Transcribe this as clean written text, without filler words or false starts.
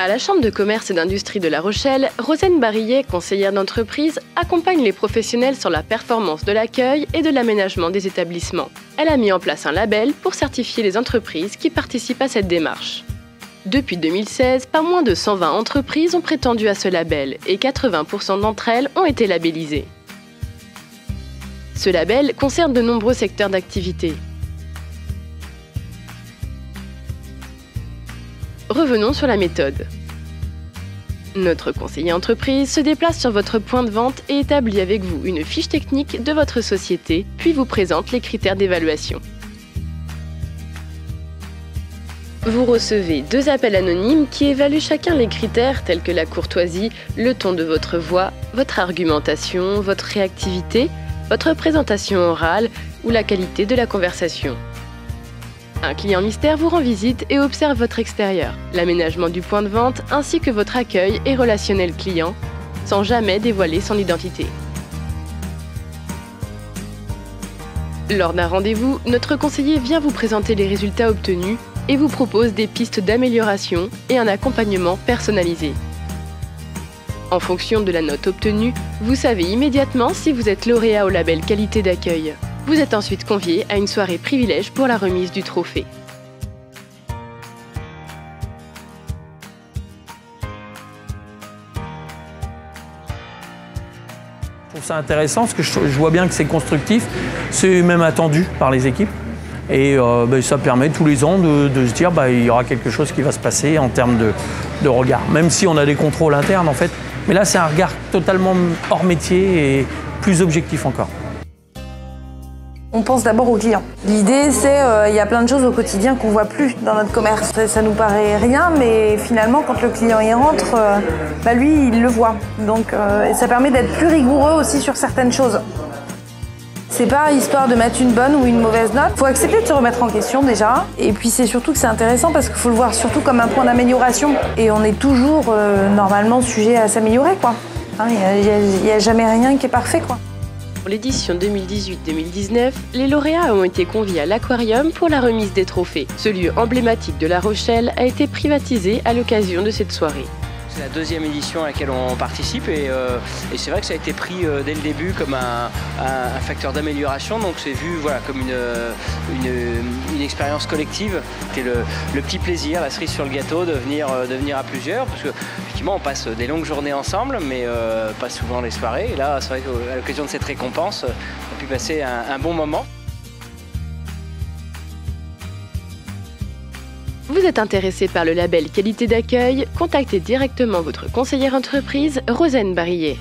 À la Chambre de commerce et d'industrie de La Rochelle, Rosane Barillet, conseillère d'entreprise, accompagne les professionnels sur la performance de l'accueil et de l'aménagement des établissements. Elle a mis en place un label pour certifier les entreprises qui participent à cette démarche. Depuis 2016, pas moins de 120 entreprises ont prétendu à ce label et 80% d'entre elles ont été labellisées. Ce label concerne de nombreux secteurs d'activité. Revenons sur la méthode. Notre conseiller entreprise se déplace sur votre point de vente et établit avec vous une fiche technique de votre société, puis vous présente les critères d'évaluation. Vous recevez 2 appels anonymes qui évaluent chacun les critères tels que la courtoisie, le ton de votre voix, votre argumentation, votre réactivité, votre présentation orale ou la qualité de la conversation. Un client mystère vous rend visite et observe votre extérieur, l'aménagement du point de vente ainsi que votre accueil et relationnel client, sans jamais dévoiler son identité. Lors d'un rendez-vous, notre conseiller vient vous présenter les résultats obtenus et vous propose des pistes d'amélioration et un accompagnement personnalisé. En fonction de la note obtenue, vous savez immédiatement si vous êtes lauréat au label qualité d'accueil. Vous êtes ensuite convié à une soirée privilège pour la remise du trophée. Je trouve ça intéressant parce que je vois bien que c'est constructif, c'est même attendu par les équipes. Et ça permet tous les ans de se dire il y aura quelque chose qui va se passer en termes de regard. Même si on a des contrôles internes en fait. Mais là c'est un regard totalement hors métier et plus objectif encore. On pense d'abord aux clients. L'idée, c'est il y a plein de choses au quotidien qu'on ne voit plus dans notre commerce. Ça nous paraît rien, mais finalement, quand le client y rentre, lui, il le voit. Donc, ça permet d'être plus rigoureux aussi sur certaines choses. C'est pas histoire de mettre une bonne ou une mauvaise note. Il faut accepter de se remettre en question déjà. Et puis, c'est surtout que c'est intéressant parce qu'il faut le voir surtout comme un point d'amélioration. Et on est toujours, normalement, sujet à s'améliorer, quoi. Il n'y a jamais rien qui est parfait, quoi. Pour l'édition 2018-2019, les lauréats ont été conviés à l'Aquarium pour la remise des trophées. Ce lieu emblématique de La Rochelle a été privatisé à l'occasion de cette soirée. C'est la 2e édition à laquelle on participe et c'est vrai que ça a été pris dès le début comme un facteur d'amélioration, donc c'est vu comme une expérience collective. C'était le petit plaisir, la cerise sur le gâteau de venir à plusieurs, parce que effectivement on passe des longues journées ensemble mais pas souvent les soirées, et là c'est vrai qu'à l'occasion de cette récompense on a pu passer un bon moment. Vous êtes intéressé par le label qualité d'accueil, contactez directement votre conseillère entreprise, Rosane Barillet.